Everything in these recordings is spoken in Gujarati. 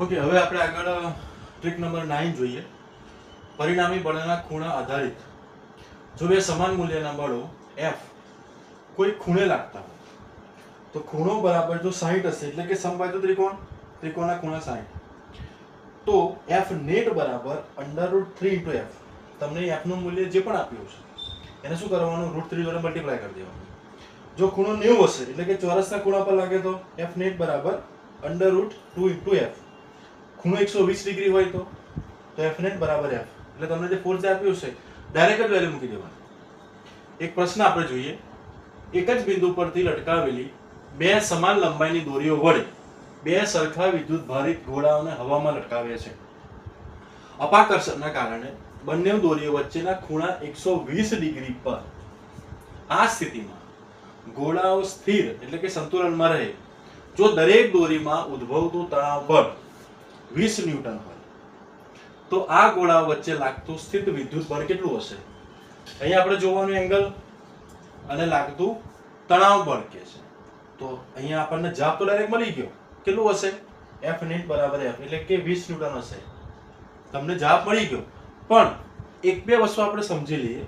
ઓકે, હવે આપણે આગળ ટ્રીક નંબર 9 જોઈએ. પરિણામી બળના ખૂણા આધારિત. જો બે સમાન મૂલ્યના બળો F કોઈ ખૂણે લાગતા હોય તો ખૂણો બરાબર જો 60 હશે એટલે કે સમબાજુ ત્રિકોણના ખૂણા 60, તો F નેટ બરાબર √3 * F. તમને F નું મૂલ્ય જે પણ આપ્યું છે એને શું કરવાનું, √3 વડે મલ્ટીપ્લાય કરી દેવાનું. જો ખૂણો 90 હશે એટલે કે ચોરસના ખૂણા પર લાગે તો F નેટ બરાબર √2 * F. ખૂણો 120 ડિગ્રી હોય તો F નેટ બરાબર F. એટલે તમને જે ફોર્સ આપ્યું છે ડાયરેક્ટ જ વેલ્યુ મૂકી દેવાની. એક પ્રશ્ન આપણે જોઈએ. એક જ બિંદુ પરથી લટકાવેલી બે સમાન લંબાઈની દોરીઓ વડે બે સરખા વિદ્યુત ભારિત ગોળાઓને હવામાં લટકાવ્યા છે. અપાકર્ષણના કારણે બંને દોરીઓ વચ્ચેના ખૂણા 120 ડિગ્રી પર. આ સ્થિતિમાં ગોળાઓ સ્થિર એટલે કે સંતુલનમાં રહે જો દરેક દોરીમાં ઉદ્ભવતું તણાવ બળ 20 ન્યૂટન હોય તો આ ગોળાઓ વચ્ચે લાગતું સ્થિત વિદ્યુત બળ કેટલું હશે? અહીંયા આપણે જોવાનું એંગલ અને લાગતું તણાવ બળ કે છે. તો અહીંયા આપણને જવાબ તો ડાયરેક્ટ મળી ગયો. કેટલું હશે? F નેટ બરાબર F એટલે કે 20 ન્યૂટન હશે. તમને જવાબ મળી ગયો. પણ એક બે વસ્તુ આપણે સમજી લઈએ.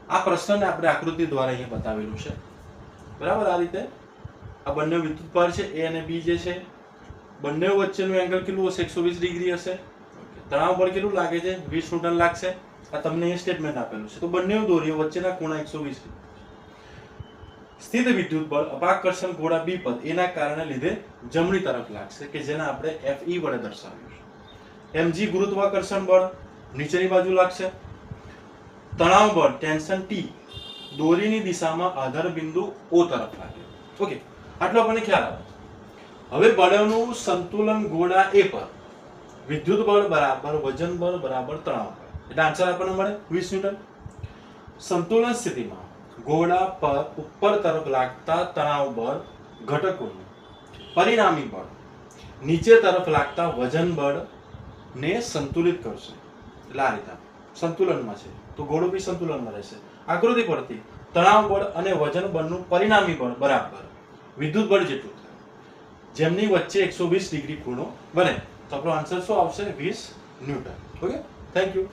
આ પ્રશ્નને આપણે આકૃતિ દ્વારા અહીંયા બતાવેલું છે. બરાબર, આ રીતે આ બંને વિદ્યુત ભાર છે A અને B જે છે, બંને વચ્ચેનું એંગલ કેટલું હશે? 120 ડિગ્રી હશે. તણાવ બળ કેટલું લાગે છે? 20 ન્યૂટન લાગશે. આ તમને અહીં સ્ટેટમેન્ટ આપેલું છે. તો બંને દોરીઓ વચ્ચેના ખૂણા 120 ડિગ્રી. સ્થિત વિદ્યુત બળ અપાકર્ષણ ગોળા B પર એના કારણે લીધે જમણી તરફ લાગશે કે જેને આપણે Fe વડે દર્શાવ્યું છે. mg ગુરુત્વાકર્ષણ બળ નીચેની બાજુ લાગશે. તણાવ બળ ટેન્શન T દોરીની દિશામાં આધાર બિંદુ O તરફ લાગે. ઓકે, આટલો આપણને ખ્યાલ આવે. હવે બળનું સંતુલન ગોળા A પર વિદ્યુત બળ બરાબર વજન બળ બરાબર તણાવ બળ, એટલે આન્સર આપણને મળે 20 ન્યૂટન. સંતુલન સ્થિતિમાં ગોળા પર ઉપર તરફ લાગતા તણાવ બળ ઘટકોનું પરિણામી બળ નીચે તરફ લાગતા વજન બળ ને સંતુલિત કરશે. એટલે આ રીતે સંતુલનમાં છે તો ગોળો બી સંતુલનમાં રહેશે. આકૃતિ પરથી તણાવ બળ અને વજન બળનું પરિણામી બળ બરાબર વિદ્યુત બળ જેટલું થાય, જેમની વચ્ચે 120 ડિગ્રી ખૂણો બને. તો આપણો આન્સર શું આવશે? 20 ન્યૂટન. Okay, thank you.